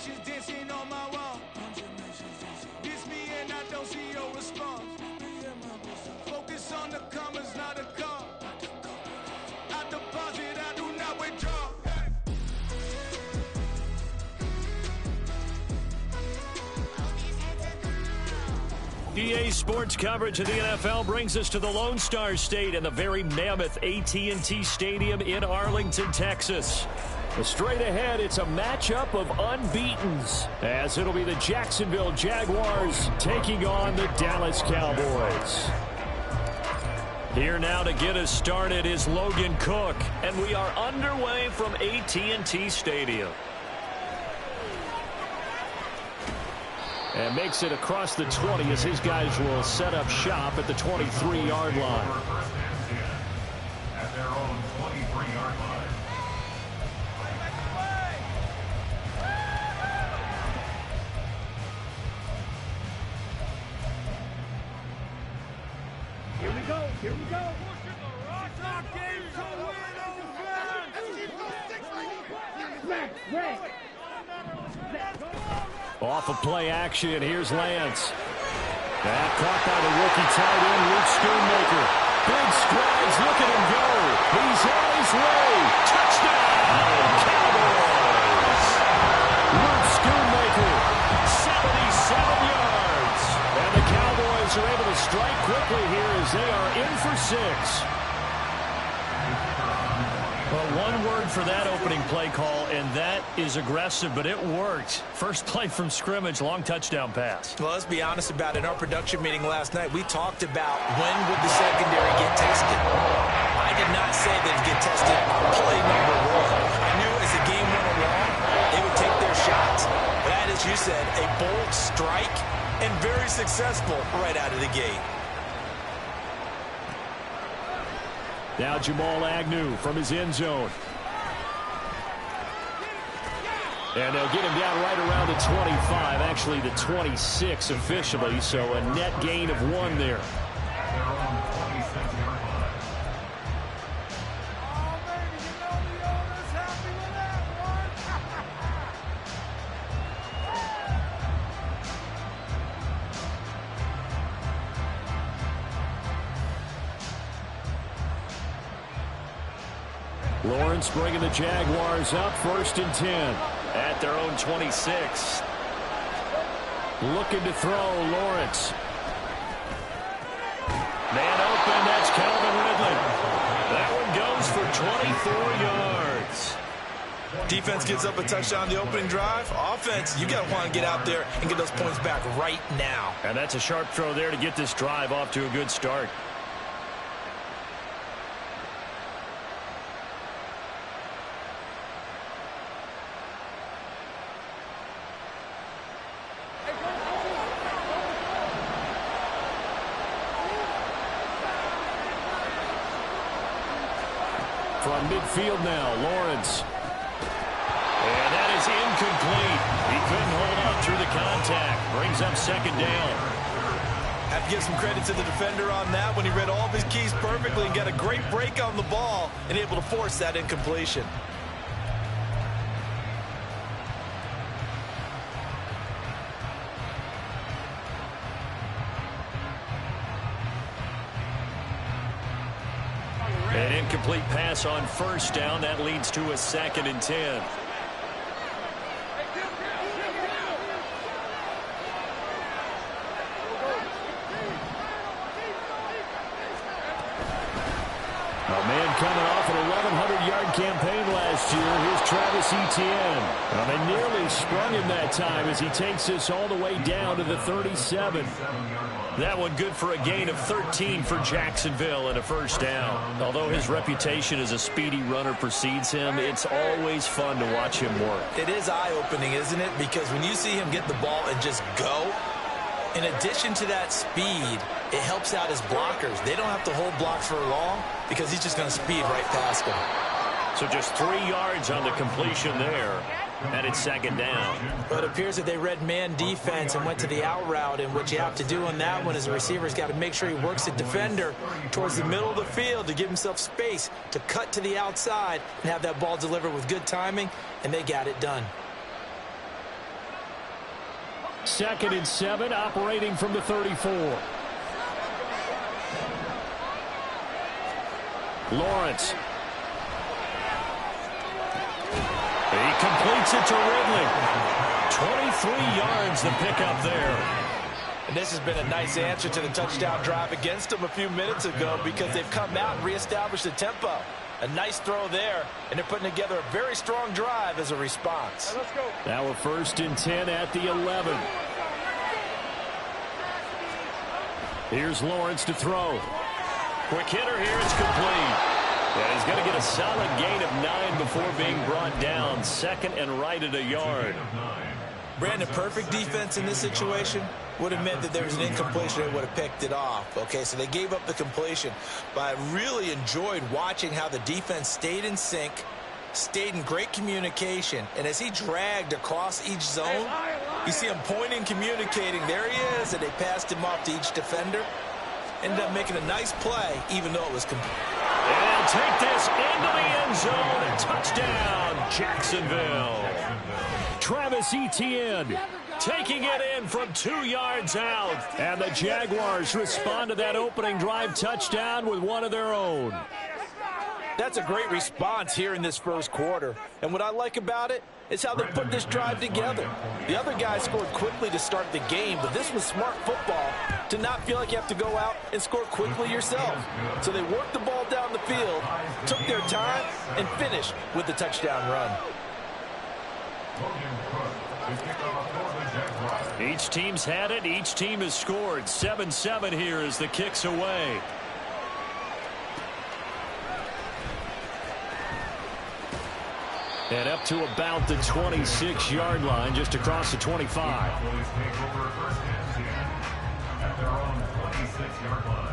nations dancing on my wall. Diss me and I don't see your response. Focus on the commas, not the call. I deposit, I do not withdraw. EA Sports coverage of the NFL brings us to the Lone Star State and the very mammoth AT&T Stadium in Arlington, Texas. Straight ahead, it's a matchup of unbeatens, as it'll be the Jacksonville Jaguars taking on the Dallas Cowboys. Here now to get us started is Logan Cook, and we are underway from AT&T Stadium. And makes it across the 20 as his guys will set up shop at the 23-yard line. At their own 23-yard line. Here we go. Here we go. Off of play action, here's Lance. That caught by the rookie tight end, Luke Schoonmaker. Big strides, look at him go. He's on his way. Touchdown, Cowboys. Luke Schoonmaker, 77 yards. And the Cowboys are able to strike quickly here as they are in for 6. Well, one word for that opening play call, and that is aggressive, but it worked. First play from scrimmage, long touchdown pass. Well, let's be honest about it. In our production meeting last night, we talked about when would the secondary get tested. I did not say they'd get tested on play number 1. I knew as the game went along, they would take their shots. That, as you said, a bold strike and very successful right out of the gate. Now Jamal Agnew from his end zone. And they'll get him down right around the 25, actually the 26 officially, so a net gain of 1 there. Lawrence bringing the Jaguars up, 1st and 10 at their own 26. Looking to throw, Lawrence. Man open, that's Calvin Ridley. That one goes for 24 yards. Defense gives up a touchdown on the opening drive. Offense, you got to want to get out there and get those points back right now. And that's a sharp throw there to get this drive off to a good start. From midfield now, Lawrence. And that is incomplete. He couldn't hold on through the contact. Brings up 2nd down. Have to give some credit to the defender on that when he read all of his keys perfectly and got a great break on the ball and able to force that incompletion. An incomplete pass on 1st down. That leads to a 2nd and 10. A man coming off an 1,100-yard campaign last year. Here's Travis Etienne. Well, they nearly sprung him that time as he takes this all the way down to the 37. That one good for a gain of 13 for Jacksonville and a 1st down. Although his reputation as a speedy runner precedes him, it's always fun to watch him work. It is eye-opening, isn't it? Because when you see him get the ball and just go, in addition to that speed, it helps out his blockers. They don't have to hold blocks for long because he's just going to speed right past them. So just 3 yards on the completion there. And it's 2nd down. But it appears that they read man defense and went to the out route, and what you have to do on that one is the receiver's got to make sure he works the defender towards the middle of the field to give himself space to cut to the outside and have that ball delivered with good timing, and they got it done. 2nd and 7, operating from the 34. Lawrence. He completes it to Ridley. 23 yards the pickup there. And this has been a nice answer to the touchdown drive against them a few minutes ago because they've come out and reestablished the tempo. A nice throw there, and they're putting together a very strong drive as a response. Let's go. Now a 1st and 10 at the 11. Here's Lawrence to throw. Quick hitter here, it's complete. And he's going to get a solid gain of 9 before being brought down. 2nd and right at a yard. Brandon, perfect defense in this situation would have meant that there was an incompletion. They would have picked it off. Okay, so they gave up the completion. But I really enjoyed watching how the defense stayed in sync, stayed in great communication. And as he dragged across each zone, you see him pointing, communicating. There he is, and they passed him off to each defender. Ended up making a nice play, even though it was complete. And take this into the end zone. A touchdown, Jacksonville. Travis Etienne taking it in from 2 yards out. And the Jaguars respond to that opening drive touchdown with one of their own. That's a great response here in this first quarter. And what I like about it is how they put this drive together. The other guys scored quickly to start the game, but this was smart football to not feel like you have to go out and score quickly yourself. So they worked the ball down the field, took their time, and finished with the touchdown run. Each team's had it. Each team has scored. 7-7 here as the kick's away. And up to about the 26-yard line, just across the 25. At their own 26-yard line.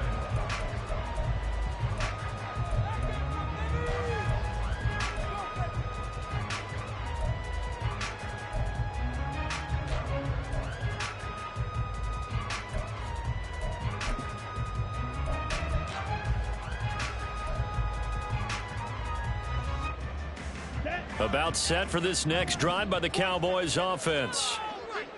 About set for this next drive by the Cowboys offense.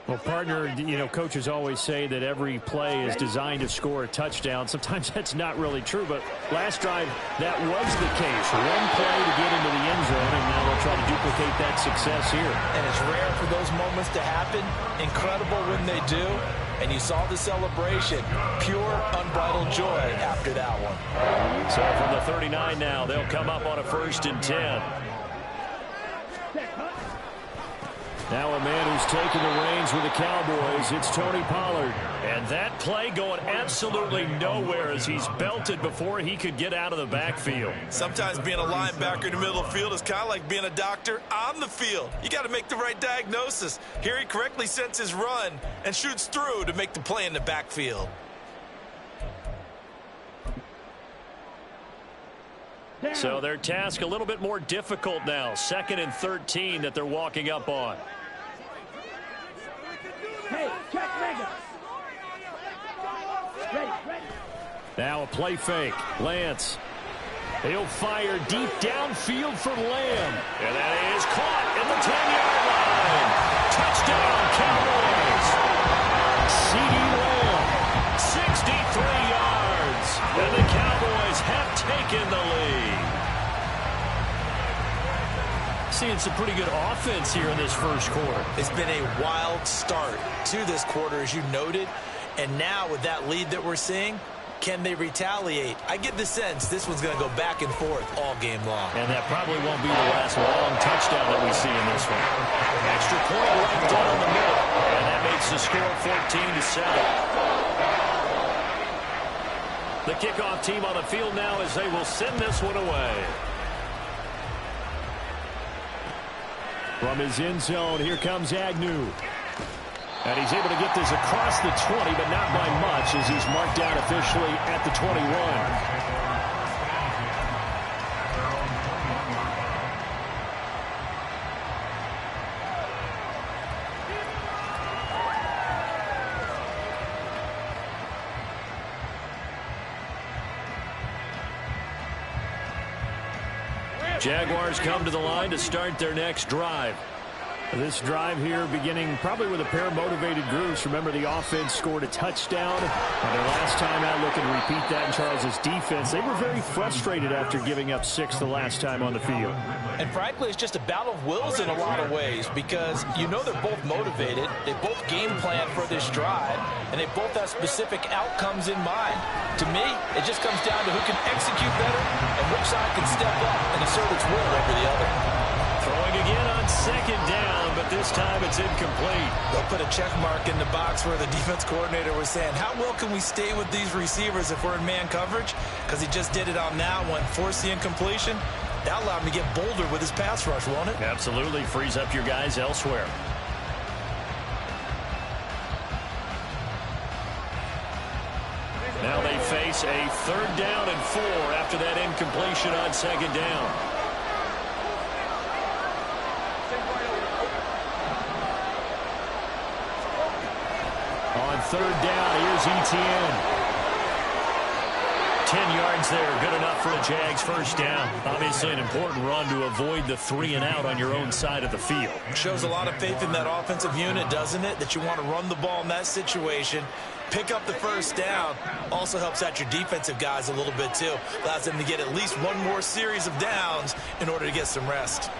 Well, partner, you know, coaches always say that every play is designed to score a touchdown. Sometimes that's not really true, but last drive, that was the case. One play to get into the end zone, and now they'll try to duplicate that success here. And it's rare for those moments to happen. Incredible when they do. And you saw the celebration. Pure, unbridled joy after that one. So from the 39 now, they'll come up on a 1st and 10. Now a man who's taken the reins with the Cowboys, it's Tony Pollard. And that play going absolutely nowhere as he's belted before he could get out of the backfield. Sometimes being a linebacker in the middle of the field is kind of like being a doctor on the field. You got to make the right diagnosis. Here he correctly sets his run and shoots through to make the play in the backfield. So their task a little bit more difficult now. 2nd and 13 that they're walking up on. Hey, check Mega. Ready. Now a play fake. Lance. He'll fire deep downfield from Lamb. And that is caught at the 10-yard line. Touchdown, Cowboys. CeeDee Lamb, 63 yards. And the Cowboys have taken the lead. Seeing some pretty good offense here in this first quarter. It's been a wild start to this quarter, as you noted. And now with that lead that we're seeing, can they retaliate? I get the sense this one's going to go back and forth all game long. And that probably won't be the last long touchdown that we see in this one. Extra point right down the middle. And that makes the score 14-7. The kickoff team on the field now as they will send this one away. From his end zone, here comes Agnew. And he's able to get this across the 20, but not by much as he's marked down officially at the 21. Jaguars come to the line to start their next drive. This drive here beginning probably with a pair of motivated groups. Remember, the offense scored a touchdown. Their last time out, looking to repeat that in Charles' defense. They were very frustrated after giving up 6 the last time on the field. And frankly, it's just a battle of wills in a lot of ways because you know they're both motivated. They both game plan for this drive, and they both have specific outcomes in mind. To me, it just comes down to who can execute better and which side can step up and assert its will over the other. Throwing again on 2nd down, but this time it's incomplete. They'll put a check mark in the box where the defense coordinator was saying, how well can we stay with these receivers if we're in man coverage? Because he just did it on that one, forced the incompletion. That allowed him to get bolder with his pass rush, won't it? Absolutely. Frees up your guys elsewhere. Now they face a 3rd down and 4 after that incompletion on 2nd down. On 3rd down, here's Etienne. 10 yards there, good enough for a Jags first down. Obviously an important run to avoid the 3 and out on your own side of the field. Shows a lot of faith in that offensive unit, doesn't it? That you want to run the ball in that situation. Pick up the first down. Also helps out your defensive guys a little bit too. Allows them to get at least one more series of downs in order to get some rest.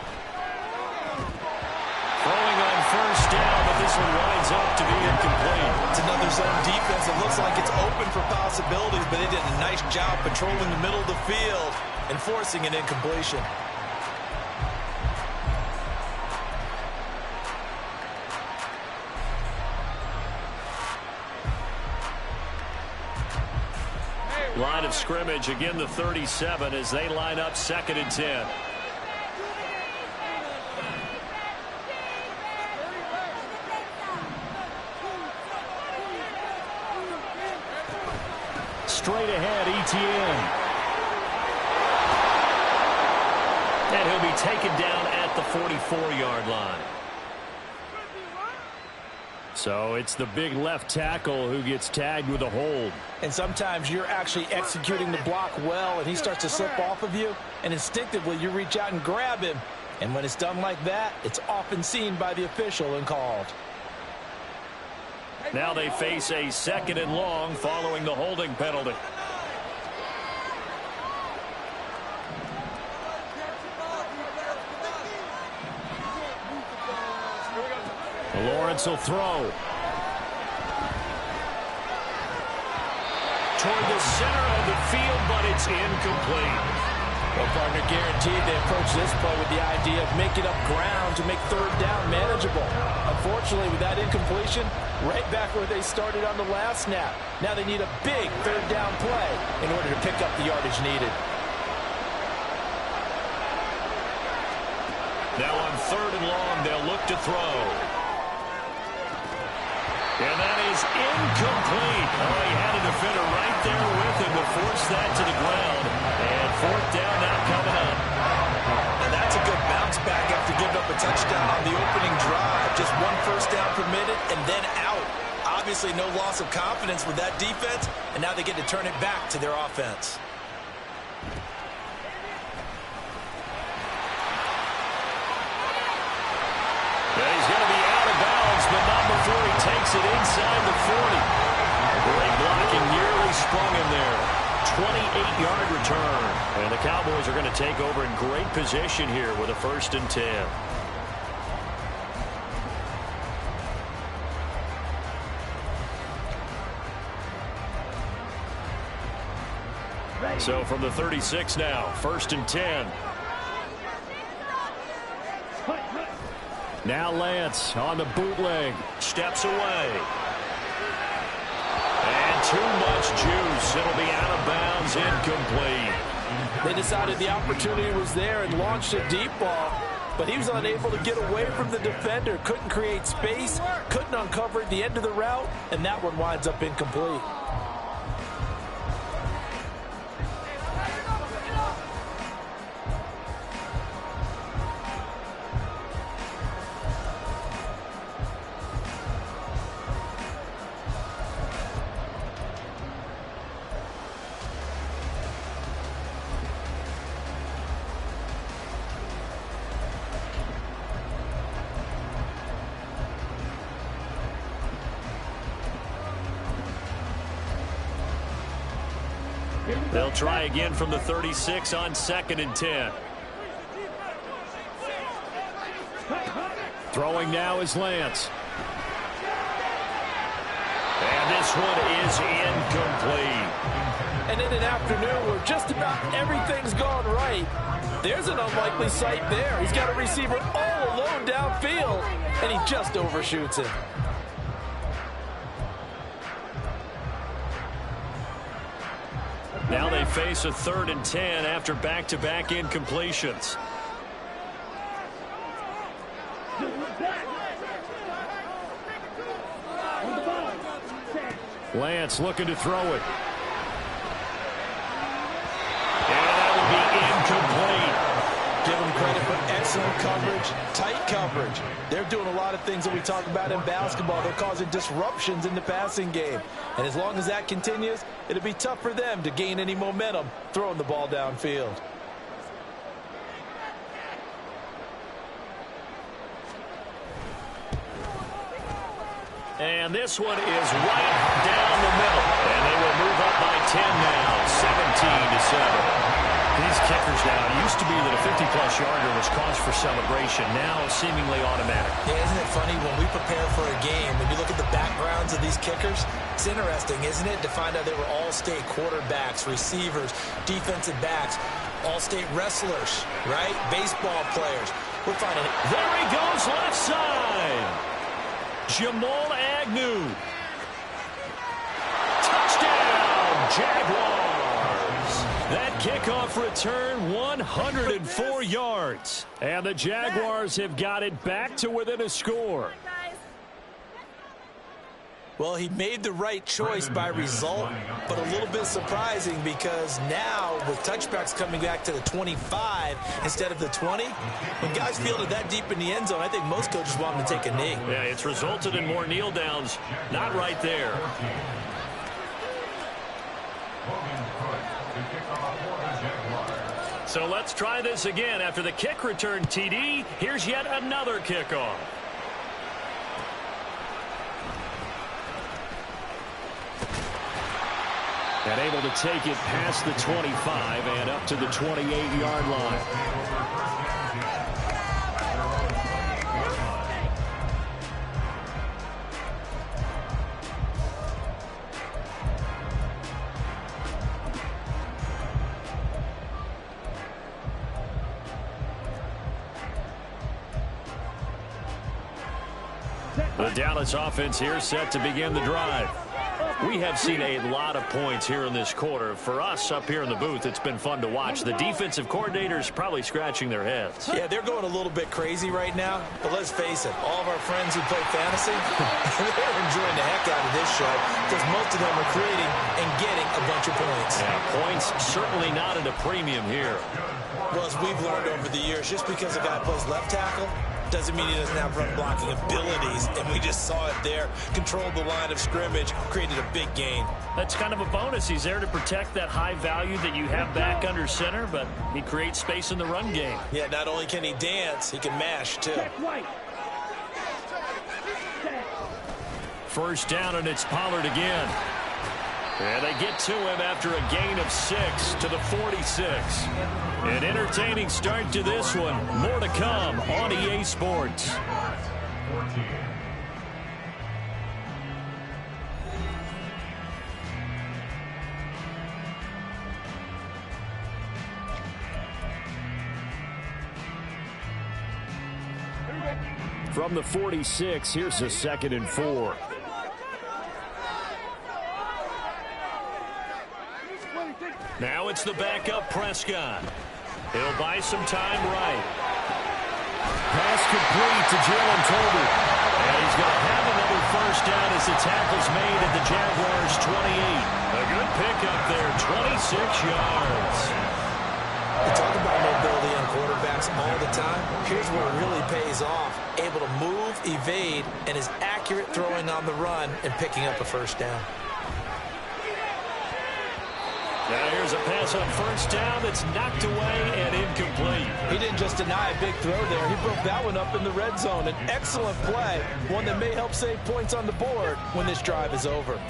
Throwing on 1st down, but this one winds up to be incomplete. It's another zone defense. It looks like it's open for possibilities, but they did a nice job patrolling the middle of the field and forcing an incompletion. Line of scrimmage, again the 37 as they line up 2nd and 10. Straight ahead, Etienne. And he'll be taken down at the 44-yard line. So it's the big left tackle who gets tagged with a hold. And sometimes you're actually executing the block well, and he starts to slip off of you, and instinctively you reach out and grab him. And when it's done like that, it's often seen by the official and called. Now they face a 2nd and long following the holding penalty. Lawrence will throw. Toward the center of the field, but it's incomplete. Well, partner, guaranteed they approach this play with the idea of making up ground to make 3rd down manageable. Unfortunately, with that incompletion, right back where they started on the last snap. Now they need a big 3rd down play in order to pick up the yardage needed. Now on 3rd and long, they'll look to throw. And that is incomplete. Oh, he had a defender right there with him to force that to the ground. And 4th down now coming up. And that's a good bounce back after giving up a touchdown on the opening drive. Just 1 first down permitted and then out. Obviously no loss of confidence with that defense, and now they get to turn it back to their offense. He's going to be out of bounds, but not before he takes it inside the 40. Great blocking, nearly sprung him there. 28-yard return. And the Cowboys are going to take over in great position here with a 1st and 10. So from the 36 now, 1st and 10. Now Lance on the bootleg, steps away. And too much juice. It'll be out of bounds, incomplete. They decided the opportunity was there and launched a deep ball, but he was unable to get away from the defender, couldn't create space, couldn't uncover at the end of the route, and that one winds up incomplete. They'll try again from the 36 on 2nd and 10. Throwing now is Lance. And this one is incomplete. And in an afternoon where just about everything's gone right, there's an unlikely sight there. He's got a receiver all alone downfield, and he just overshoots it. Now they face a 3rd and 10 after back-to-back incompletions. Lance looking to throw it. And that will be incomplete. Give them credit for excellent coverage, tight coverage. They're doing a lot of things that we talk about in basketball. They're causing disruptions in the passing game. And as long as that continues, it'll be tough for them to gain any momentum throwing the ball downfield. And this one is right down the middle. And they will move up by 10 now, 17-7. These kickers now, it used to be that a 50-plus yarder was cause for celebration. Now seemingly automatic. Yeah, isn't it funny when we prepare for a game, when you look at the backgrounds of these kickers, it's interesting, isn't it, to find out they were all-state quarterbacks, receivers, defensive backs, all-state wrestlers, right? Baseball players. We're finding it. There he goes, left side. Jamal Agnew. Touchdown, Jaguars. That kickoff return, 104 yards. And the Jaguars have got it back to within a score. Well, he made the right choice by result, but a little bit surprising because now with touchbacks coming back to the 25 instead of the 20, when guys fielded that deep in the end zone, I think most coaches want them to take a knee. Yeah, it's resulted in more kneel downs. Not right there. So let's try this again. After the kick return TD, here's yet another kickoff. And able to take it past the 25 and up to the 28-yard line. The Dallas offense here set to begin the drive. We have seen a lot of points here in this quarter. For us up here in the booth, it's been fun to watch. The defensive coordinators probably scratching their heads. Yeah, they're going a little bit crazy right now, but let's face it, all of our friends who play fantasy, they're enjoying the heck out of this show because most of them are creating and getting a bunch of points. Yeah, points certainly not at a premium here. Well, as we've learned over the years, just because a guy plays left tackle doesn't mean he doesn't have run blocking abilities, and we just saw it there. Controlled the line of scrimmage, created a big gain. That's kind of a bonus. He's there to protect that high value that you have back under center, but he creates space in the run game. Yeah, not only can he dance, he can mash, too. First down, and it's Pollard again. And they get to him after a gain of 6 to the 46. An entertaining start to this one. More to come on EA Sports. From the 46, here's a 2nd and 4. Now it's the backup Prescott. He'll buy some time right. Pass complete to Jalen Tolbert. And he's going to have another first down as the tackle's made at the Jaguars' 28. A good pickup there, 26 yards. We talk about mobility on quarterbacks all the time. Here's where it really pays off. Able to move, evade, and is accurate throwing on the run and picking up a first down. Now here's a pass on first down that's knocked away and incomplete. He didn't just deny a big throw there. He broke that one up in the red zone. An excellent play, one that may help save points on the board when this drive is over.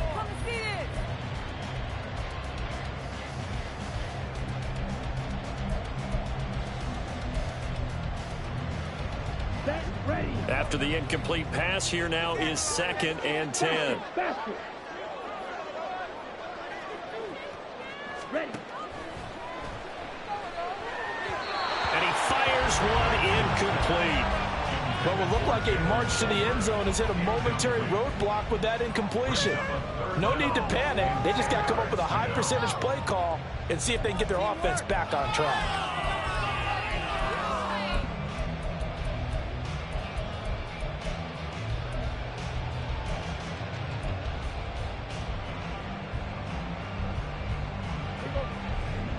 Set, ready. After the incomplete pass, here now is 2nd and 10. Basket. Ready. And he fires one incomplete. What will look like a march to the end zone has hit a momentary roadblock with that incompletion. No need to panic. They just got to come up with a high percentage play call and see if they can get their offense back on track.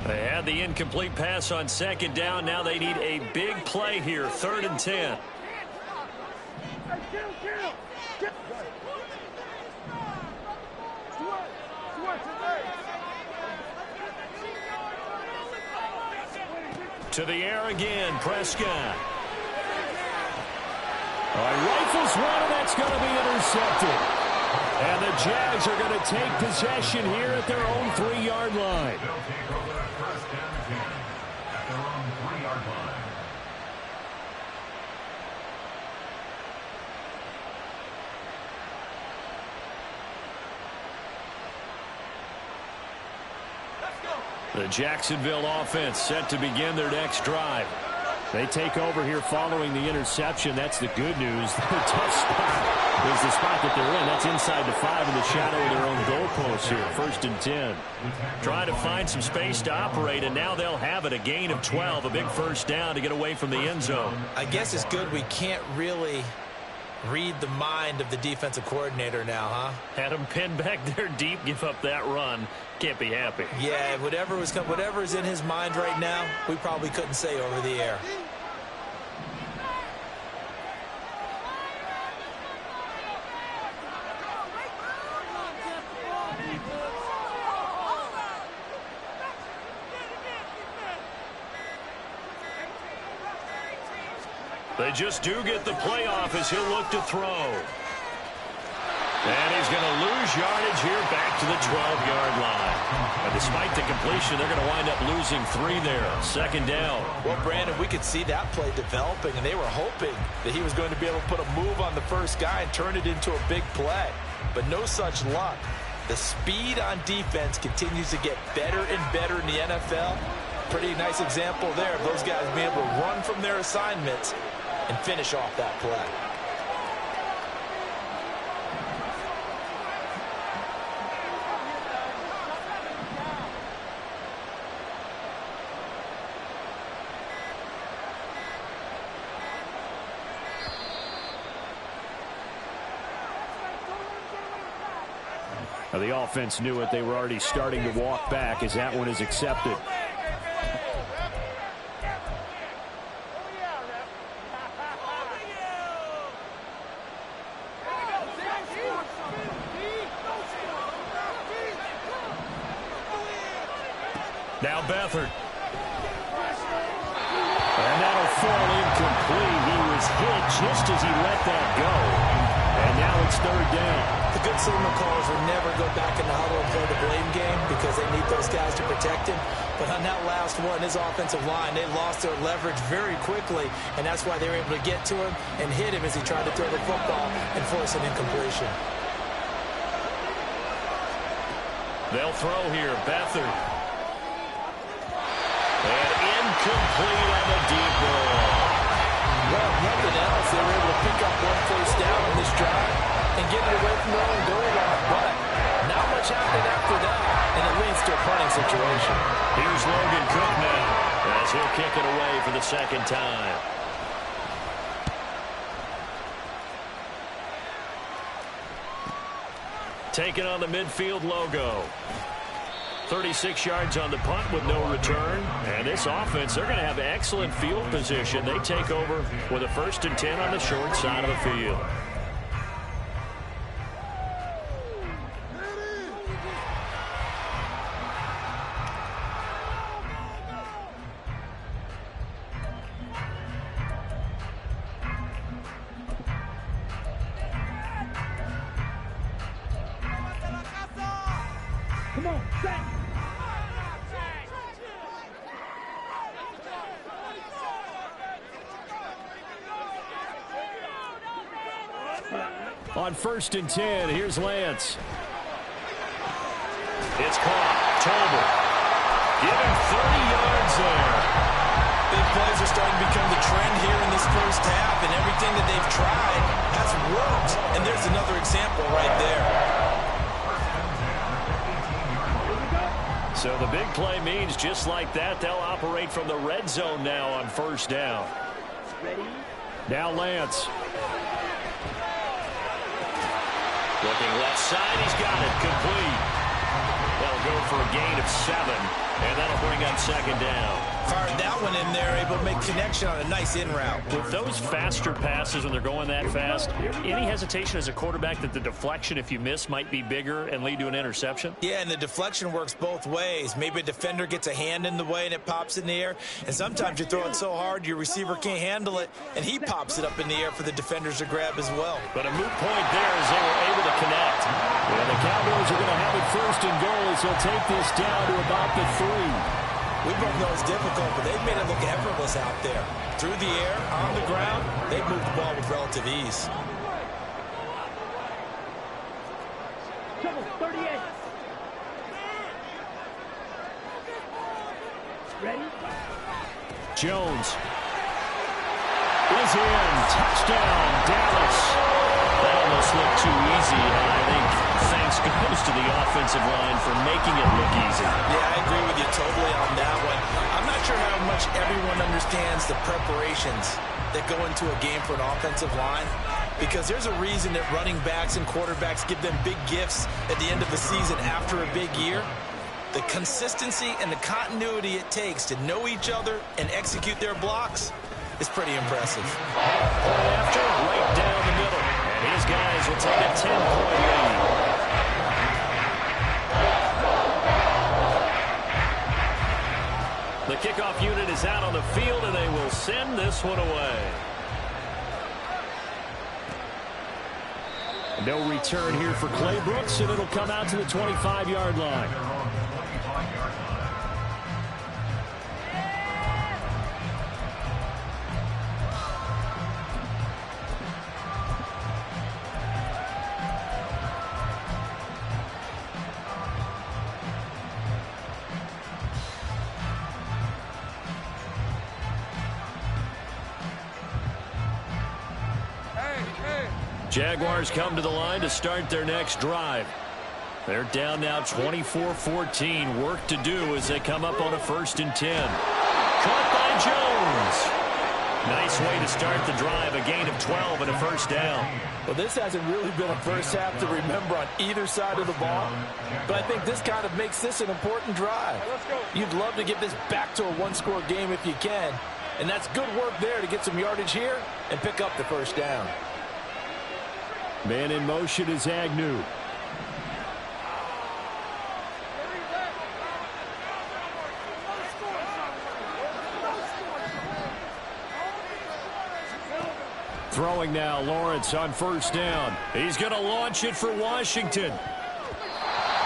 They had the incomplete pass on 2nd down. Now they need a big play here, 3rd and 10. To the air again, Prescott. Rifles one, and that's going to be intercepted. And the Jags are going to take possession here at their own 3-yard line. They'll take over the 1st and 10 at their own 3-yard line. The Jacksonville offense set to begin their next drive. They take over here following the interception. That's the good news. The tough spot is the spot that they're in. That's inside the 5 in the shadow of their own goalposts here. 1st and 10. Trying to find some space to operate, and now they'll have it. A gain of 12, a big 1st down to get away from the end zone. I guess it's good we can't really read the mind of the defensive coordinator now, huh? Had him pinned back there deep, give up that run. Can't be happy. Yeah, whatever's in his mind right now, we probably couldn't say over the air. They just do get the playoff as he'll look to throw. And he's going to lose yardage here back to the 12-yard line. And despite the completion, they're going to wind up losing 3 there. 2nd down. Well, Brandon, we could see that play developing, and they were hoping that he was going to be able to put a move on the first guy and turn it into a big play. But no such luck. The speed on defense continues to get better and better in the NFL. Pretty nice example there of those guys being able to run from their assignments and finish off that play. Now the offense knew it. They were already starting to walk back as that one is accepted. Now Beathard. And that'll fall incomplete. He was hit just as he let that go. And now it's 3rd down. The good signal callers will never go back in the huddle and play the blame game because they need those guys to protect him. But on that last one, his offensive line, they lost their leverage very quickly, and that's why they were able to get to him and hit him as he tried to throw the football and force an incompletion. They'll throw here. Beathard. And incomplete on the deep ball. Well, if nothing else, they were able to pick up 1 first down on this drive and get it away from their own goal line. But not much happened after that, and it leads to a punting situation. Here's Logan Cook now as he'll kick it away for the 2nd time. Taking on the midfield logo. 36 yards on the punt with no return. And this offense, they're going to have excellent field position. They take over with a 1st and 10 on the short side of the field. Come on, set. On 1st and 10, here's Lance. It's caught. Tolbert. Give him 30 yards there. Big plays are starting to become the trend here in this first half, and everything that they've tried has worked. And there's another example right there. So the big play means just like that, they'll operate from the red zone now on 1st down. Ready? Now Lance. Looking left side, he's got it. Complete. They'll go for a gain of 7, and that'll bring up 2nd down. Fired that one in there, able to make connection on a nice in route. With those faster passes when they're going that fast, any hesitation as a quarterback that the deflection, if you miss, might be bigger and lead to an interception? Yeah, and the deflection works both ways. Maybe a defender gets a hand in the way and it pops in the air, and sometimes you throw it so hard your receiver can't handle it, and he pops it up in the air for the defenders to grab as well. But a moot point there as they were able to connect. And the Cowboys are going to have it 1st and goal as they'll take this down to about the 3. We both know it's difficult, but they've made it look effortless out there. Through the air, on the ground, they've moved the ball with relative ease. Trouble, 38. Ready? Jones is in. Touchdown, Dallas. That almost looked too easy, and I think thanks goes to the offensive line for making it look easy. Yeah, I agree with you totally on that one. I'm not sure how much everyone understands the preparations that go into a game for an offensive line, because there's a reason that running backs and quarterbacks give them big gifts at the end of the season after a big year. The consistency and the continuity it takes to know each other and execute their blocks is pretty impressive. Point after, right down the middle. And his guys will take a 10-point lead. The kickoff unit is out on the field, and they will send this one away. No return here for Clay Brooks, and it'll come out to the 25-yard line. Jaguars come to the line to start their next drive. They're down now 24-14. Work to do as they come up on a 1st and 10. Caught by Jones. Nice way to start the drive. A gain of 12 and a 1st down. Well, this hasn't really been a first half to remember on either side of the ball, but I think this kind of makes this an important drive. You'd love to get this back to a one-score game if you can, and that's good work there to get some yardage here and pick up the 1st down. Man in motion is Agnew. Throwing now, Lawrence on 1st down. He's going to launch it for Washington.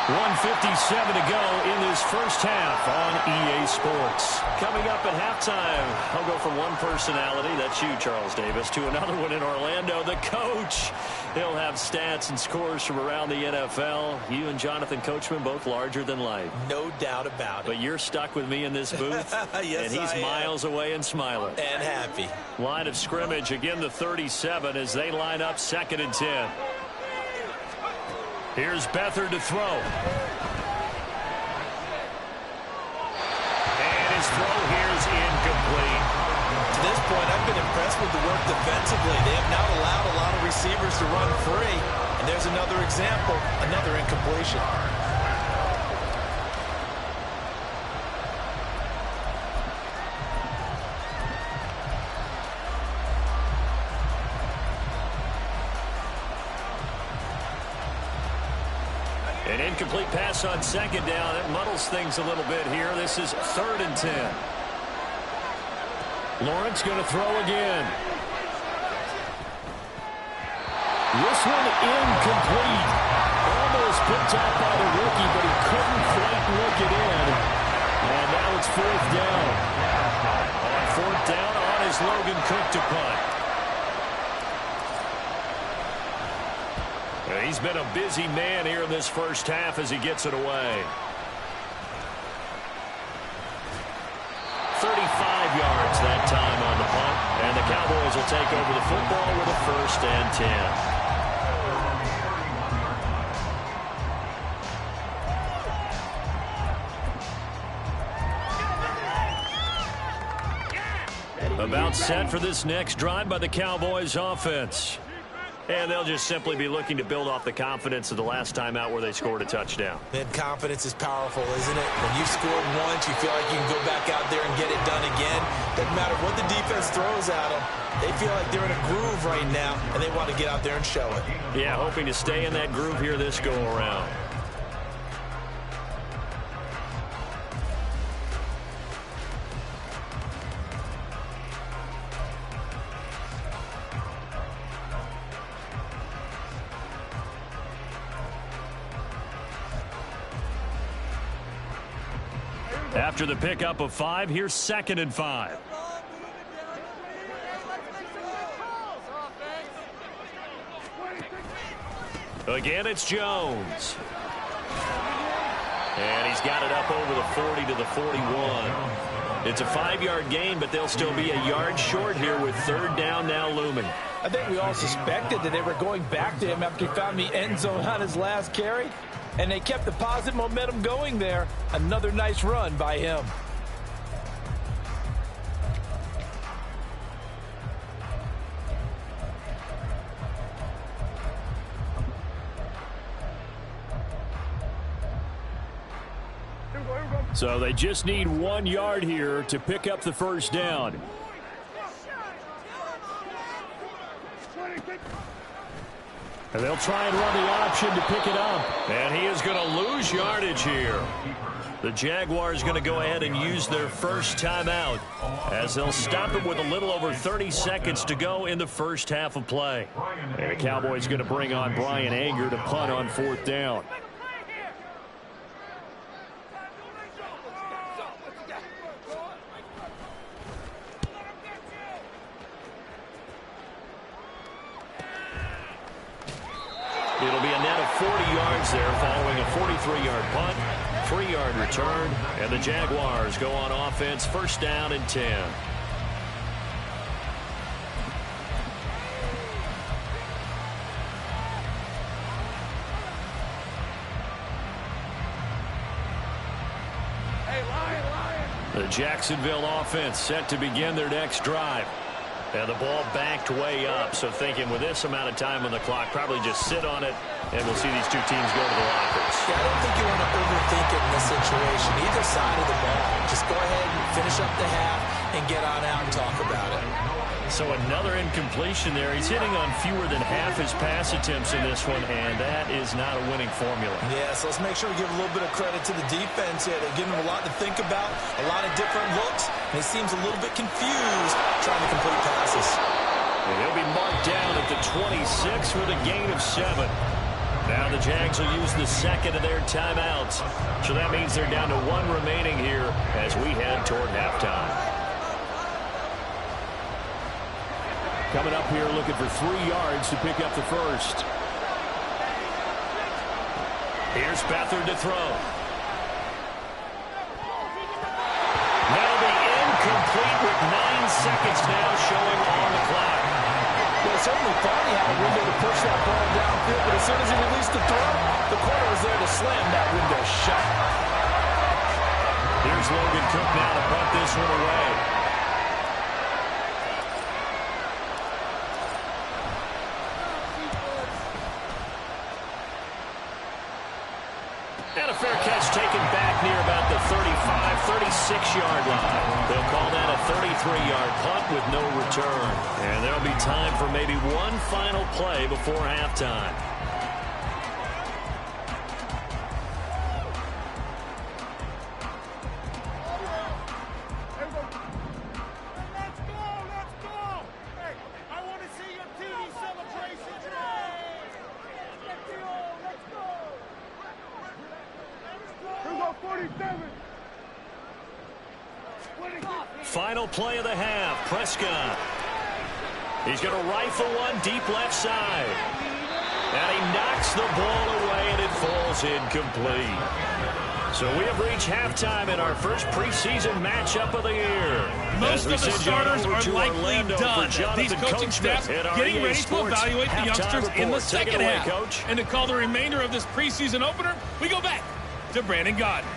1:57 to go in this first half on EA Sports. Coming up at halftime, I'll go from one personality, that's you, Charles Davis, to another one in Orlando, the coach. He'll have stats and scores from around the NFL. You and Jonathan Coachman, both larger than life. No doubt about it. But you're stuck with me in this booth, yes, and he's miles away and smiling. And happy. Line of scrimmage, again the 37 as they line up 2nd and 10. Here's Beathard to throw. And his throw here is incomplete. To this point, I've been impressed with the work defensively. They have not allowed a lot of receivers to run free. And there's another example, another incompletion. An incomplete pass on 2nd down. It muddles things a little bit here. This is 3rd and 10. Lawrence going to throw again. This one incomplete. Almost picked up by the rookie, but he couldn't quite look it in. And now it's 4th down. On 4th down, on is Logan Cook to punt. He's been a busy man here in this first half as he gets it away. 35 yards that time on the punt, and the Cowboys will take over the football with a 1st and 10. About set for this next drive by the Cowboys offense. And they'll just simply be looking to build off the confidence of the last time out where they scored a touchdown. And confidence is powerful, isn't it? When you've scored once, you feel like you can go back out there and get it done again. Doesn't matter what the defense throws at them. They feel like they're in a groove right now, and they want to get out there and show it. Yeah, hoping to stay in that groove here this go-around. After the pickup of 5, here's 2nd and 5. Again, it's Jones. And he's got it up over the 40 to the 41. It's a 5-yard gain, but they'll still be a yard short here with 3rd down now looming. I think we all suspected that they were going back to him after he found the end zone on his last carry. And they kept the positive momentum going there. Another nice run by him. So they just need 1 yard here to pick up the 1st down. And they'll try and run the option to pick it up. And he is going to lose yardage here. The Jaguars going to go ahead and use their first timeout as they'll stop it with a little over 30 seconds to go in the first half of play. And the Cowboys going to bring on Brian Anger to punt on 4th down. It'll be a net of 40 yards there following a 43-yard punt, 3-yard return, and the Jaguars go on offense 1st down and 10. The Jacksonville offense set to begin their next drive. And the ball backed way up, so thinking with this amount of time on the clock, probably just sit on it, and we'll see these two teams go to the lockers. Yeah, I don't think you want to overthink it in this situation. Either side of the ball. Just go ahead and finish up the half and get on out and talk about it. So another incompletion there. He's hitting on fewer than half his pass attempts in this one, and that is not a winning formula. Yeah, so let's make sure we give a little bit of credit to the defense here. They're giving him a lot to think about, a lot of different looks, and he seems a little bit confused trying to complete passes. And he'll be marked down at the 26 with a gain of 7. Now the Jags will use the 2nd of their timeouts. So that means they're down to 1 remaining here as we head toward halftime. Coming up here looking for 3 yards to pick up the 1st. Here's Beathard to throw. That'll be incomplete with 9 seconds now showing on the clock. Well, certainly thought he had a window to push that ball downfield, but as soon as he released the throw, the corner was there to slam that window shut. Here's Logan Cook now to punt this one away. And a fair catch taken back near about the 35, 36-yard line. They'll call that a 33-yard punt with no return. And there'll be time for maybe one final play before halftime. Final play of the half, Prescott. He's going to rifle one deep left side. And he knocks the ball away, and it falls incomplete. So we have reached halftime in our first preseason matchup of the year. Most of the starters are likely done. These coaching staffs getting ready to evaluate the youngsters in the second half. Coach. And to call the remainder of this preseason opener, we go back to Brandon Gaudin.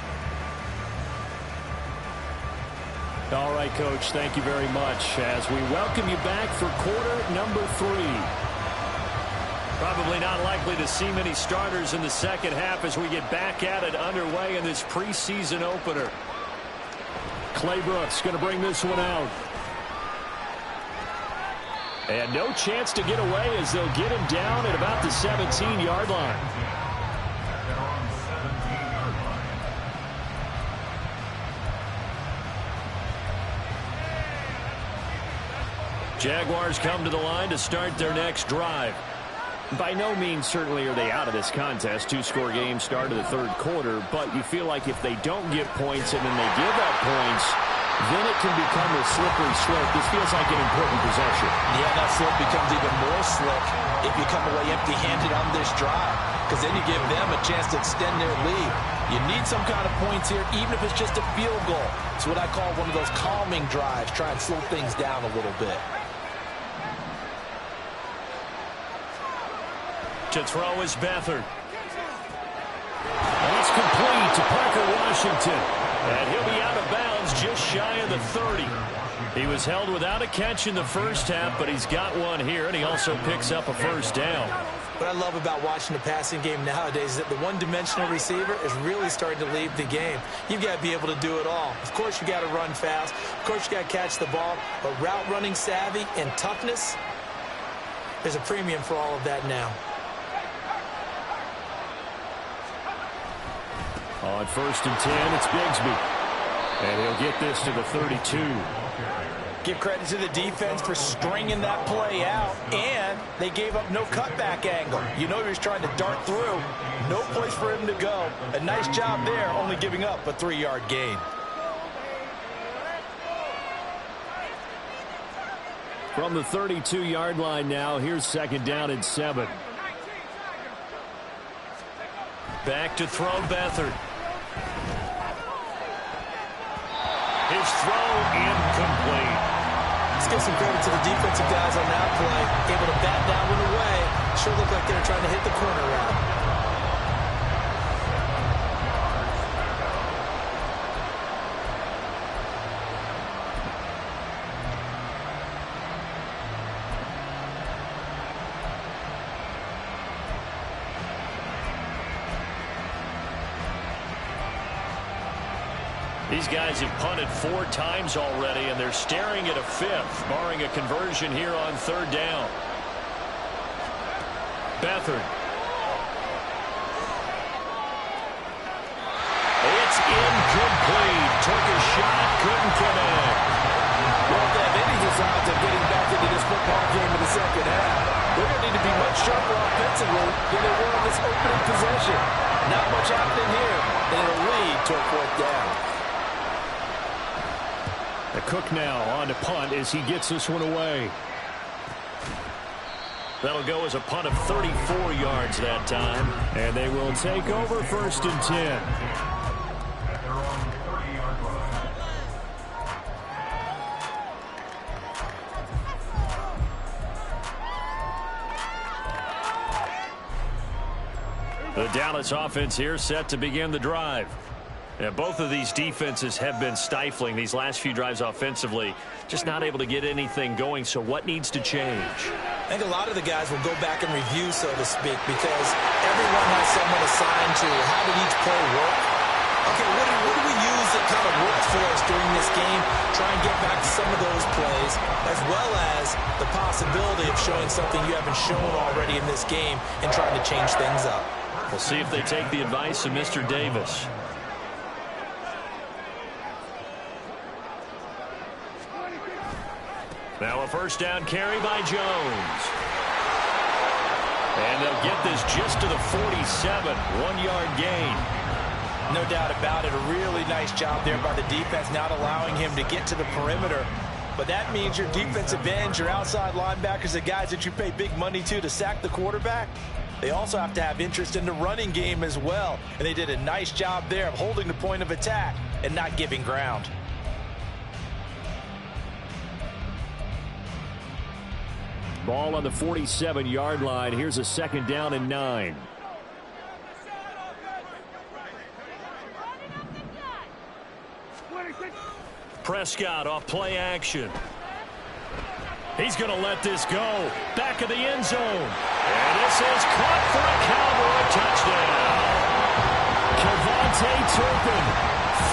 All right, Coach, thank you very much as we welcome you back for quarter number 3. Probably not likely to see many starters in the second half as we get back at it underway in this preseason opener. Clay Brooks going to bring this one out. And no chance to get away as they'll get him down at about the 17-yard line. Jaguars come to the line to start their next drive. By no means certainly are they out of this contest. 2-score game start of the third quarter, but you feel like if they don't get points and then they give up points, then it can become a slippery slope. This feels like an important possession. Yeah, that slope becomes even more slick if you come away empty-handed on this drive, because then you give them a chance to extend their lead. You need some kind of points here, even if it's just a field goal. It's what I call one of those calming drives, try and slow things down a little bit. To throw is Beathard. And it's complete to Parker Washington. And he'll be out of bounds just shy of the 30. He was held without a catch in the first half, but he's got one here, and he also picks up a first down. What I love about watching the passing game nowadays is that the one-dimensional receiver is really starting to leave the game. You've got to be able to do it all. Of course, you got to run fast. Of course, you got to catch the ball. But route running savvy and toughness, there's a premium for all of that now. On 1st and 10, it's Bigsby. And he'll get this to the 32. Give credit to the defense for stringing that play out, and they gave up no cutback angle. You know he was trying to dart through. No place for him to go. A nice job there, only giving up a 3-yard gain. From the 32-yard line now, here's 2nd down and 7. Back to throw Beathard. His throw incomplete. Let's give some credit to the defensive guys on that play. Able to bat that one away. Sure looked like they were trying to hit the corner route. These guys have punted 4 times already, and they're staring at a 5th, barring a conversion here on 3rd down. Beathard. It's incomplete. Took a shot, couldn't connect. Well, if they have any designs of getting back into this football game in the second half, they're going to need to be much sharper offensively than they were in this opening possession. Not much happening here, and it'll lead to a 4th down. The Cook now on to punt as he gets this one away. That'll go as a punt of 34 yards that time. And they will take over 1st and 10. The Dallas offense here set to begin the drive. Yeah, both of these defenses have been stifling these last few drives offensively. Just not able to get anything going, so what needs to change? I think a lot of the guys will go back and review, so to speak, because everyone has someone assigned to how did each play work. Okay, what do we use that kind of worked for us during this game? Try and get back to some of those plays, as well as the possibility of showing something you haven't shown already in this game and trying to change things up. We'll see if they take the advice of Mr. Davis. Now a 1st down carry by Jones. And they'll get this just to the 47, 1-yard gain. No doubt about it. A really nice job there by the defense, not allowing him to get to the perimeter. But that means your defensive ends, your outside linebackers, the guys that you pay big money to sack the quarterback, they also have to have interest in the running game as well. And they did a nice job there of holding the point of attack and not giving ground. Ball on the 47-yard line. Here's a 2nd down and 9. Prescott off play action. He's going to let this go. Back of the end zone. And this is caught for a Cowboy touchdown. Kevontae Turpin,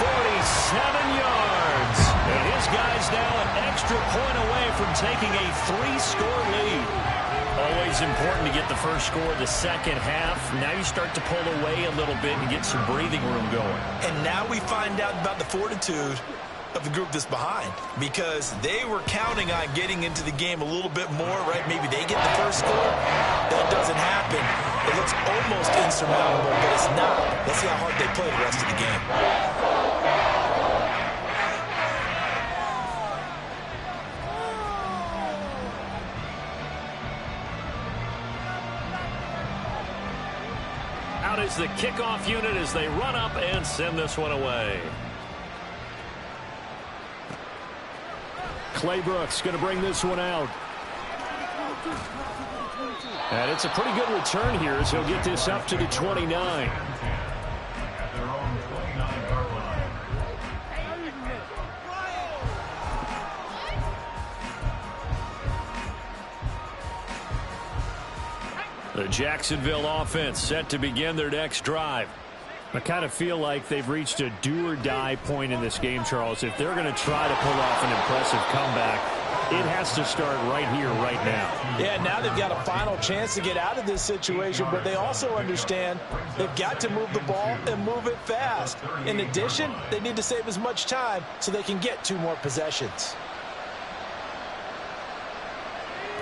47 yards. And his guy's now an extra point away from taking a 3-score lead. Always important to get the first score of the second half. Now you start to pull away a little bit and get some breathing room going. And now we find out about the fortitude of the group that's behind, because they were counting on getting into the game a little bit more, right? Maybe they get the first score. That doesn't happen. It looks almost insurmountable, but it's not. Let's see how hard they play the rest of the game. Out is the kickoff unit as they run up and send this one away. Claybrooks going to bring this one out. And it's a pretty good return here as he'll get this up to the 29. At their own 29-yard line. The Jacksonville offense set to begin their next drive. I kind of feel like they've reached a do-or-die point in this game, Charles. If they're going to try to pull off an impressive comeback, it has to start right here, right now. Yeah, now they've got a final chance to get out of this situation, but they also understand they've got to move the ball and move it fast. In addition, they need to save as much time so they can get 2 more possessions.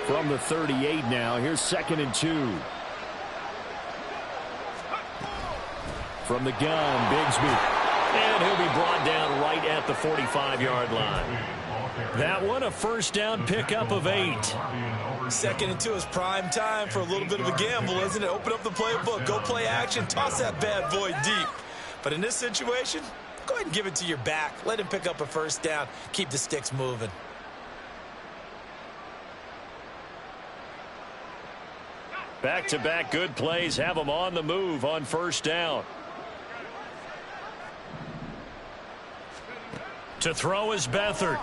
From the 38 now, here's 2nd and 2. From the gun, Bigsby. And he'll be brought down right at the 45-yard line. That one, a first down pickup of 8. 2nd and 2 is prime time for a little bit of a gamble, isn't it? Open up the playbook, go play action, toss that bad boy deep. But in this situation, go ahead and give it to your back. Let him pick up a first down. Keep the sticks moving. Back-to-back good plays have them on the move on first down. To throw is Beathard.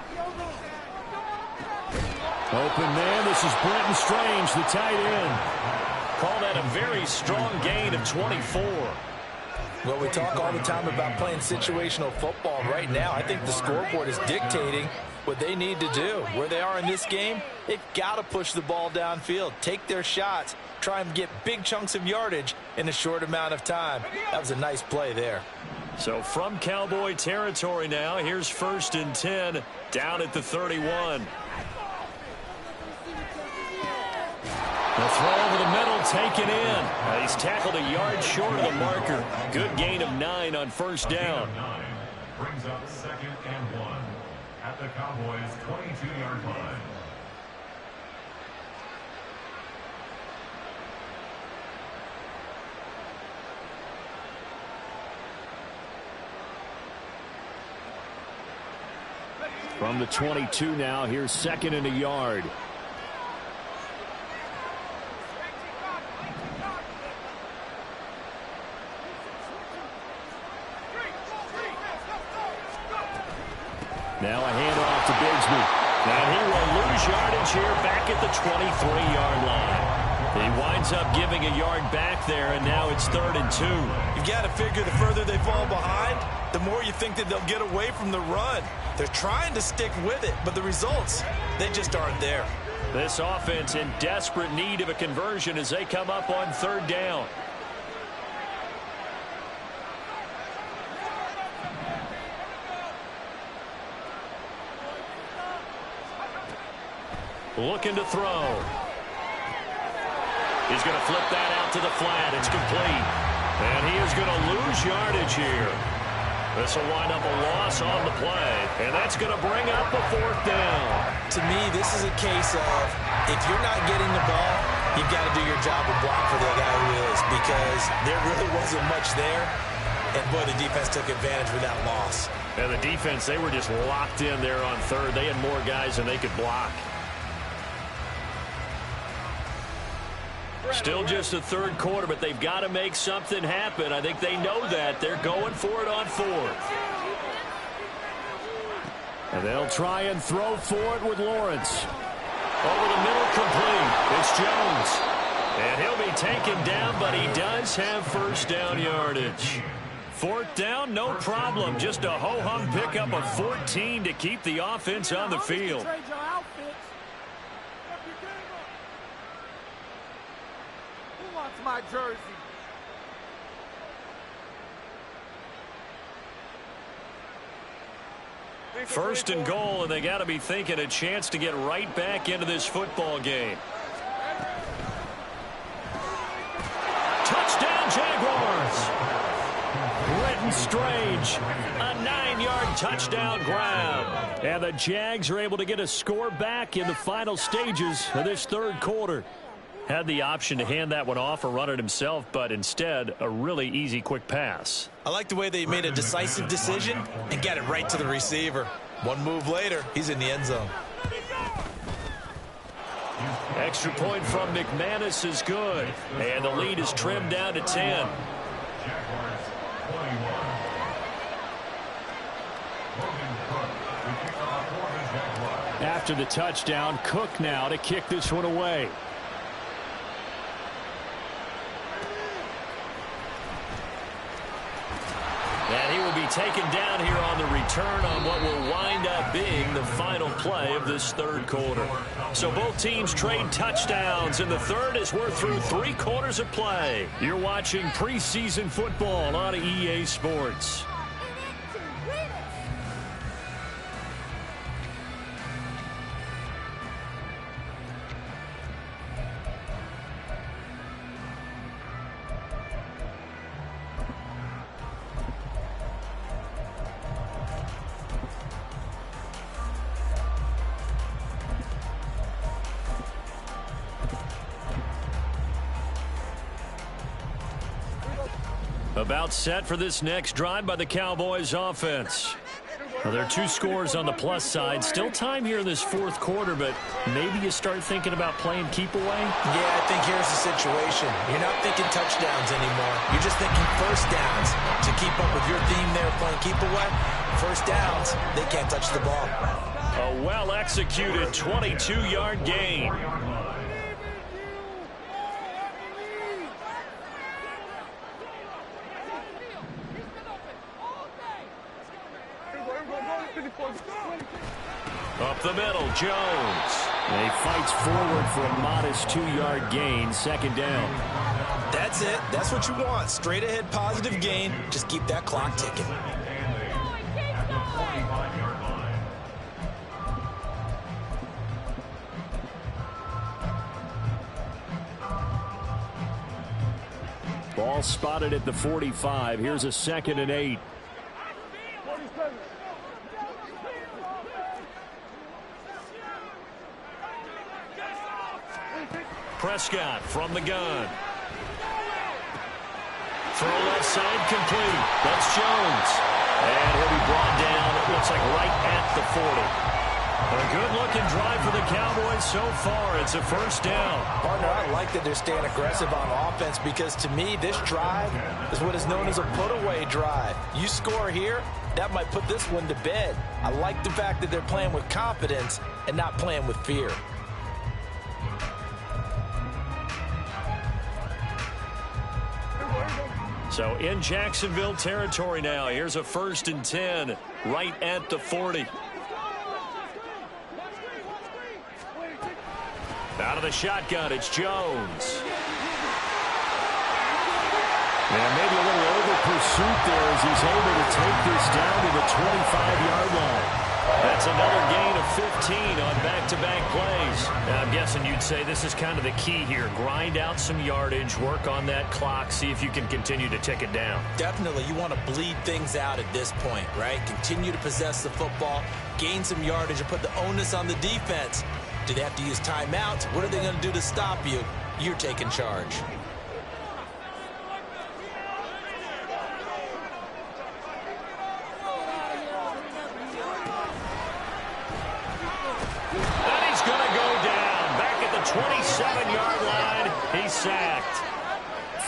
Open man, this is Brenton Strange, the tight end. Call that a very strong gain of 24. Well, we talk all the time about playing situational football. Right now, I think the scoreboard is dictating what they need to do. Where they are in this game, they've got to push the ball downfield, take their shots, try and get big chunks of yardage in a short amount of time. That was a nice play there. So from Cowboy territory now, here's 1st and 10 down at the 31. The throw over the middle taken in. He's tackled a yard short of the marker. Good gain of 9 on first down. Brings up 2nd and 1 at the Cowboys' 22-yard line. From the 22 now, here's 2nd and a yard. Now a handoff to Bigsby. And he will lose yardage here back at the 23-yard line. He winds up giving a yard back there, and now it's 3rd and 2. You've got to figure the further they fall behind, the more you think that they'll get away from the run. They're trying to stick with it, but the results, they just aren't there. This offense in desperate need of a conversion as they come up on 3rd down. Looking to throw. He's going to flip that out to the flat. It's complete. And he is going to lose yardage here. This will wind up a loss on the play. And that's going to bring up a 4th down. To me, this is a case of if you're not getting the ball, You've got to do your job and block for the guy who is, because there really wasn't much there. And, boy, the defense took advantage with that loss. And the defense, they were just locked in there on third. They had more guys than they could block. Still just the third quarter, but they've got to make something happen. I think they know that. They're going for it on fourth. And they'll try and throw for it with Lawrence. Over the middle, complete. It's Jones. And he'll be taken down, but he does have first down yardage. Fourth down, no problem. Just a ho-hum pickup of 14 to keep the offense on the field. Who wants my jersey? First and goal, and they got to be thinking a chance to get right back into this football game. Touchdown, Jaguars! Britton Strange, a 9-yard touchdown grab. And the Jags are able to get a score back in the final stages of this third quarter. Had the option to hand that one off or run it himself, but instead, a really easy, quick pass. I like the way they made a decisive decision and got it right to the receiver. One move later, he's in the end zone. Extra point from McManus is good, and the lead is trimmed down to 10. After the touchdown, Cook now to kick this one away. And he will be taken down here on the return on what will wind up being the final play of this third quarter. So both teams trade touchdowns in the third as we're through 3 quarters of play. You're watching preseason football on EA Sports. About set for this next drive by the Cowboys offense. Well, there are 2 scores on the plus side. Still time here in this fourth quarter, but maybe you start thinking about playing keep away? Yeah, I think here's the situation. You're not thinking touchdowns anymore. You're just thinking first downs. To keep up with your theme there, playing keep away, first downs, they can't touch the ball. A well-executed 22-yard gain. Up the middle, Jones. And he fights forward for a modest 2-yard gain, second down. That's it. That's what you want. Straight ahead positive gain. Just keep that clock ticking. Ball spotted at the 45. Here's a 2nd and 8. Prescott from the gun. Throw left side complete. That's Jones. And he'll be brought down, it looks like right at the 40. A good-looking drive for the Cowboys so far. It's a first down. Partner, I like that they're staying aggressive on offense because, to me, this drive is what is known as a put-away drive. You score here, that might put this one to bed. I like the fact that they're playing with confidence and not playing with fear. So in Jacksonville territory now. Here's a 1st and 10 right at the 40. Out of the shotgun, it's Jones. And maybe a little over pursuit there as he's able to take this down to the 25-yard line. That's another gain of 15 on back-to-back plays. Now, I'm guessing you'd say this is kind of the key here. Grind out some yardage, work on that clock, see if you can continue to tick it down. Definitely. You want to bleed things out at this point, right? Continue to possess the football, gain some yardage, and put the onus on the defense. Do they have to use timeouts? What are they going to do to stop you? you're taking charge. And he's going to go down. Back at the 27-yard line, he's sacked.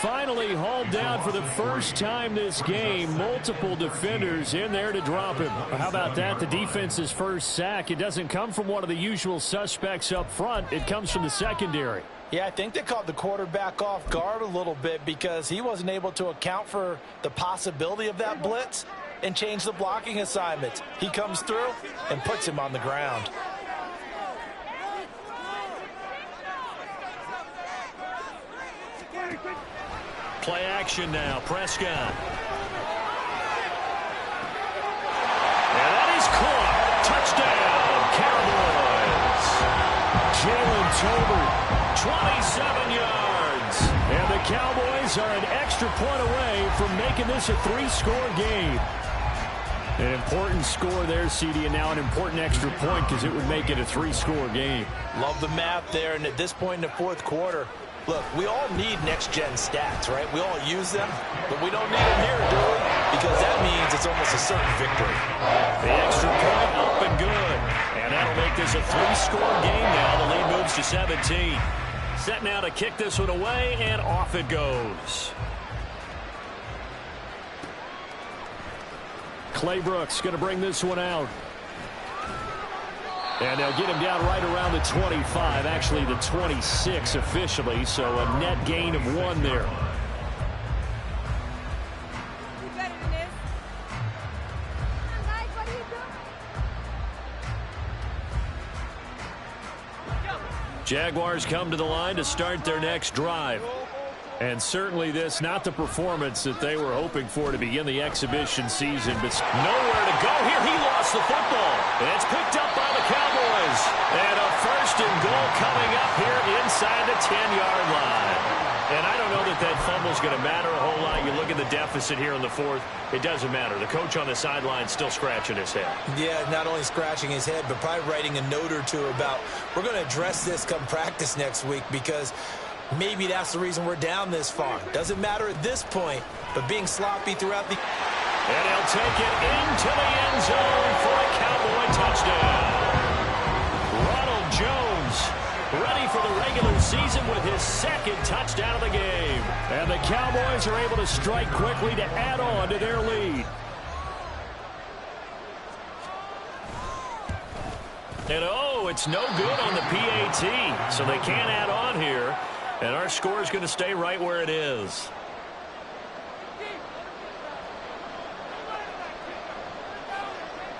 Finally hauled down for the first time this game. Multiple defenders in there to drop him. How about that? The defense's first sack. It doesn't come from one of the usual suspects up front. It comes from the secondary. Yeah, I think they caught the quarterback off guard a little bit because he wasn't able to account for the possibility of that blitz and change the blocking assignments. He comes through and puts him on the ground. Play action now. Prescott. And that is caught. Touchdown, Cowboys. Jalen Tolbert, 27 yards. And the Cowboys are an extra point away from making this a 3-score game. An important score there, CD, and now an important extra point because it would make it a 3-score game. Love the math there, and at this point in the fourth quarter, look, we all need next-gen stats, right? We all use them, but we don't need them here, do we? Because that means it's almost a certain victory. The extra point up and good. And that'll make this a 3-score game now. The lead moves to 17. Set now to kick this one away, and off it goes. Clay Brooks going to bring this one out. And they'll get him down right around the 25, actually the 26 officially, so a net gain of 1 there. Jaguars come to the line to start their next drive. And certainly this, not the performance that they were hoping for to begin the exhibition season, but nowhere to go here. He lost the football. And it's picked up by the Cowboys. And a 1st and goal coming up here inside the 10-yard line. And I don't know that that fumble's going to matter a whole lot. You look at the deficit here in the 4th. It doesn't matter. The coach on the sideline still scratching his head. Yeah, not only scratching his head, but probably writing a note or two about, we're going to address this come practice next week because maybe that's the reason we're down this far. Doesn't matter at this point, but being sloppy throughout the... And he'll take it into the end zone for a Cowboy touchdown. Ronald Jones ready for the regular season with his 2nd touchdown of the game. And the Cowboys are able to strike quickly to add on to their lead. And oh, it's no good on the PAT, so they can't add on here. And our score is going to stay right where it is.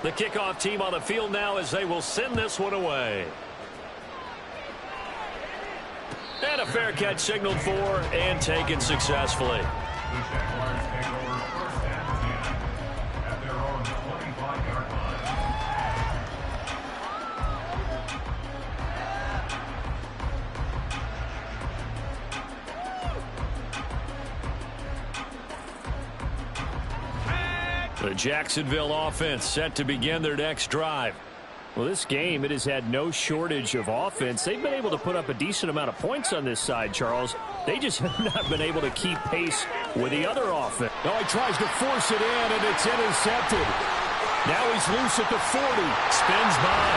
The kickoff team on the field now as they will send this one away. And a fair catch signaled for and taken successfully. The Jacksonville offense set to begin their next drive. Well, this game, it has had no shortage of offense. They've been able to put up a decent amount of points on this side, Charles. They just have not been able to keep pace with the other offense. Oh, he tries to force it in, and it's intercepted. Now he's loose at the 40. Spins by.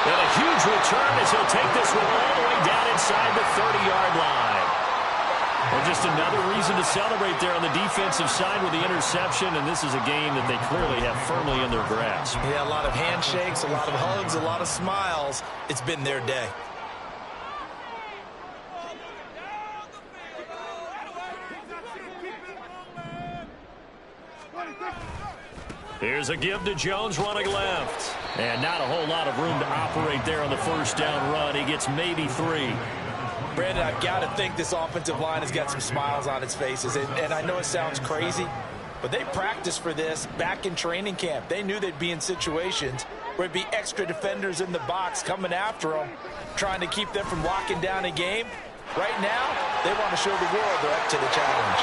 And a huge return as he'll take this one all the way down inside the 30-yard line. Well, just another reason to celebrate there on the defensive side with the interception, and this is a game that they clearly have firmly in their grasp. Yeah, a lot of handshakes, a lot of hugs, a lot of smiles. It's been their day. Here's a give to Jones running left. And not a whole lot of room to operate there on the 1st down run. He gets maybe 3. Brandon, I've got to think this offensive line has got some smiles on its faces. And I know it sounds crazy, but they practiced for this back in training camp. They knew they'd be in situations where it'd be extra defenders in the box coming after them, trying to keep them from locking down a game. Right now, they want to show the world they're up to the challenge.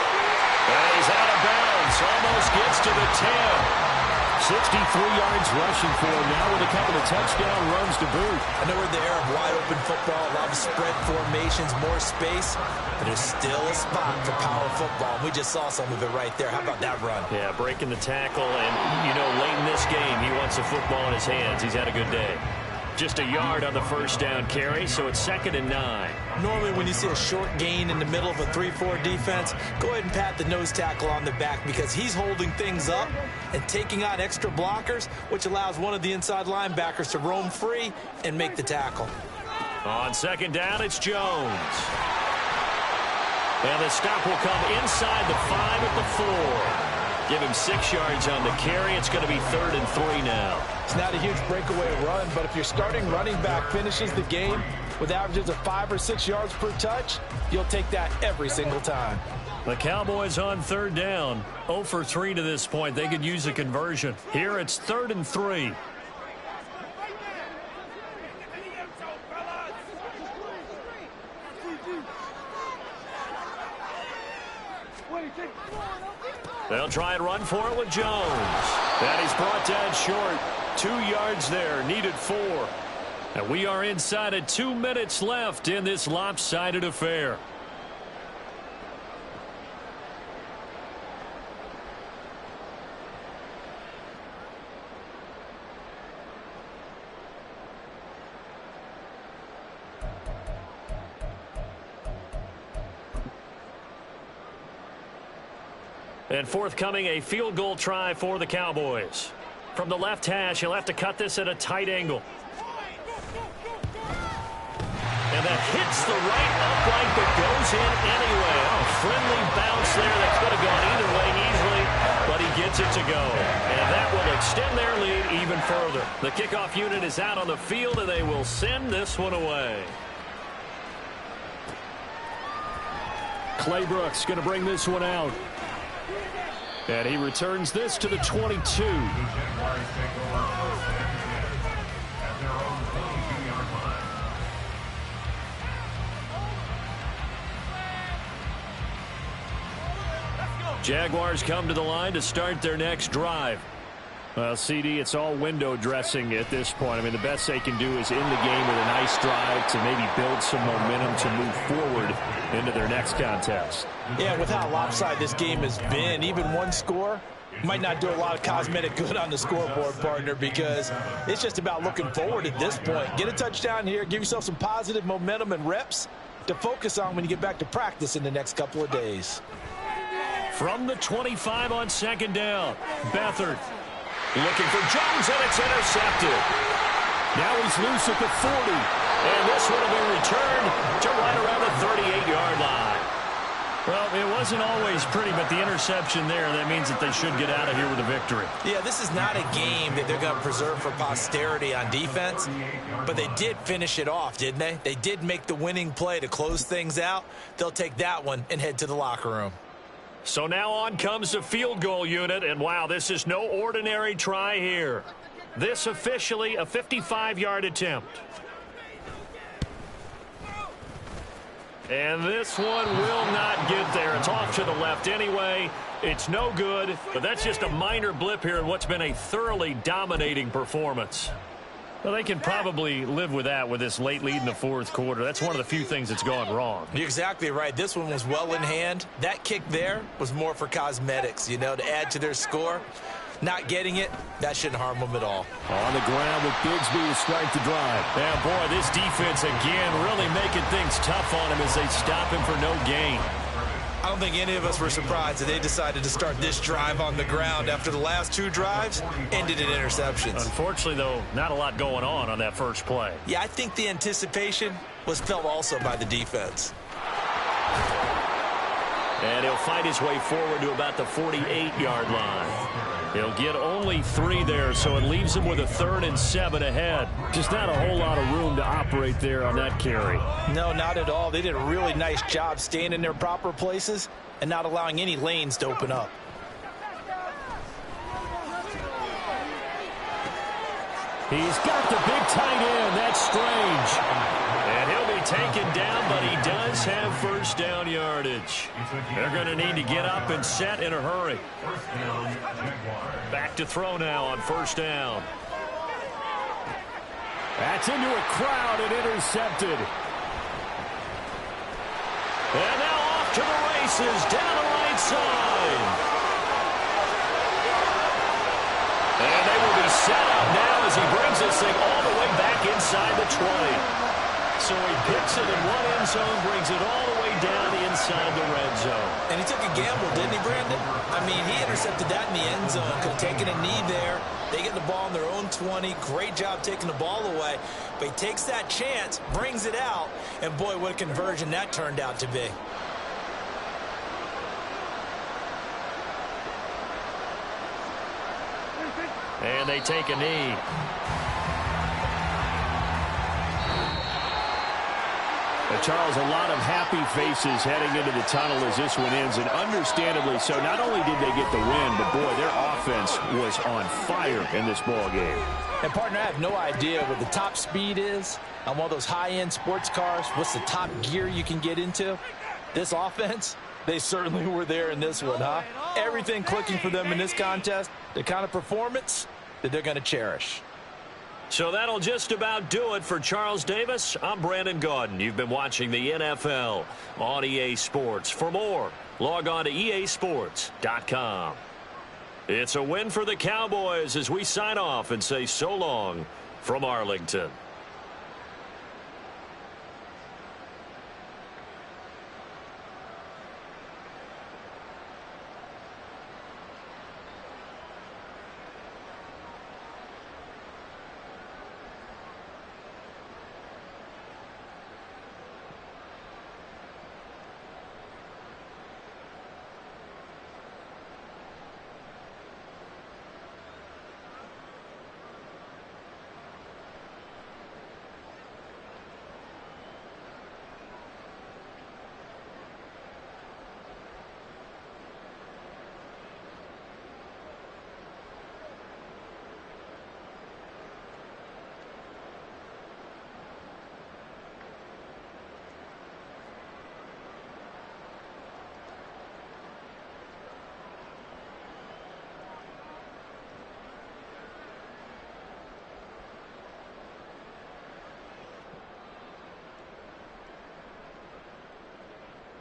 And he's out of bounds. Almost gets to the 10. 63 yards rushing for him now with a couple of touchdown runs to boot. I know we're in the era of wide-open football, a lot of spread formations, more space, but there's still a spot for power football. We just saw some of it right there. How about that run? Yeah, breaking the tackle, and, late in this game, he wants the football in his hands. He's had a good day. Just a yard on the first down carry, so it's 2nd and 9. Normally when you see a short gain in the middle of a 3-4 defense, go ahead and pat the nose tackle on the back because he's holding things up and taking on extra blockers, which allows one of the inside linebackers to roam free and make the tackle. On 2nd down, it's Jones. And the stop will come inside the 5 at the 4. Give him 6 yards on the carry. It's going to be 3rd and 3 now. It's not a huge breakaway run, but if your starting running back finishes the game with averages of 5 or 6 yards per touch, you'll take that every single time. The Cowboys on 3rd down. 0 for 3 to this point. They could use a conversion. Here it's 3rd and 3. They'll try and run for it with Jones. And he's brought down short. 2 yards there, needed 4. And we are inside of 2 minutes left in this lopsided affair. And forthcoming, a field goal try for the Cowboys. From the left hash, he'll have to cut this at a tight angle. And that hits the right upright but goes in anyway. Oh, friendly bounce there that could have gone either way easily, but he gets it to go. And that will extend their lead even further. The kickoff unit is out on the field, and they will send this one away. Claybrooks going to bring this one out. And he returns this to the 22. Jaguars come to the line to start their next drive. Well, CD, it's all window dressing at this point. I mean, the best they can do is end the game with a nice drive to maybe build some momentum to move forward into their next contest. Yeah, with how lopsided this game has been, even one score might not do a lot of cosmetic good on the scoreboard, partner, because it's just about looking forward at this point. Get a touchdown here, give yourself some positive momentum and reps to focus on when you get back to practice in the next couple of days. From the 25 on 2nd down, Beathard looking for Jones, and it's intercepted. Now he's loose at the 40, and this one will be returned to right around the 38-yard line. Well, it wasn't always pretty, but the interception there, that means that they should get out of here with a victory. Yeah, this is not a game that they're going to preserve for posterity on defense, but they did finish it off, didn't they? They did make the winning play to close things out. They'll take that one and head to the locker room. So now on comes the field goal unit, and wow, this is no ordinary try here. This officially a 55-yard attempt. And this one will not get there. It's off to the left anyway. It's no good, but that's just a minor blip here in what's been a thoroughly dominating performance. Well, they can probably live with that with this late lead in the 4th quarter. That's one of the few things that's gone wrong. You're exactly right. This one was well in hand. That kick there was more for cosmetics, to add to their score. Not getting it, that shouldn't harm them at all. On the ground with Bigsby to start the drive. And boy, this defense again really making things tough on him as they stop him for no gain. I don't think any of us were surprised that they decided to start this drive on the ground after the last 2 drives ended in interceptions. Unfortunately, though, not a lot going on that first play. Yeah, I think the anticipation was felt also by the defense. And he'll fight his way forward to about the 48-yard line. He'll get only 3 there, so it leaves him with a 3rd and 7 ahead. Just not a whole lot of room to operate there on that carry. No, not at all. They did a really nice job staying in their proper places and not allowing any lanes to open up. He's got the big tight end. That's Strange. And he'll be taken down, but he does have first down yardage. They're going to need to get up and set in a hurry. Back to throw now on first down. That's into a crowd and intercepted. And now off to the races down the right side. And they will be set up now as he brings this thing all the way back inside the 20. So he picks it in one end zone, brings it all the way down inside the red zone. And he took a gamble, didn't he, Brandon? I mean, he intercepted that in the end zone. Could have taken a knee there. They get the ball on their own 20. Great job taking the ball away. But he takes that chance, brings it out, and boy, what a conversion that turned out to be. And they take a knee. Charles, a lot of happy faces heading into the tunnel as this one ends, and understandably so. Not only did they get the win, but boy, their offense was on fire in this ball game. And partner, I have no idea what the top speed is on one of those high-end sports cars. What's the top gear you can get into? This offense, they certainly were there in this one, huh? Everything clicking for them in this contest, the kind of performance that they're going to cherish. So that'll just about do it for Charles Davis. I'm Brandon Gaudin. You've been watching the NFL on EA Sports. For more, log on to easports.com. It's a win for the Cowboys as we sign off and say so long from Arlington.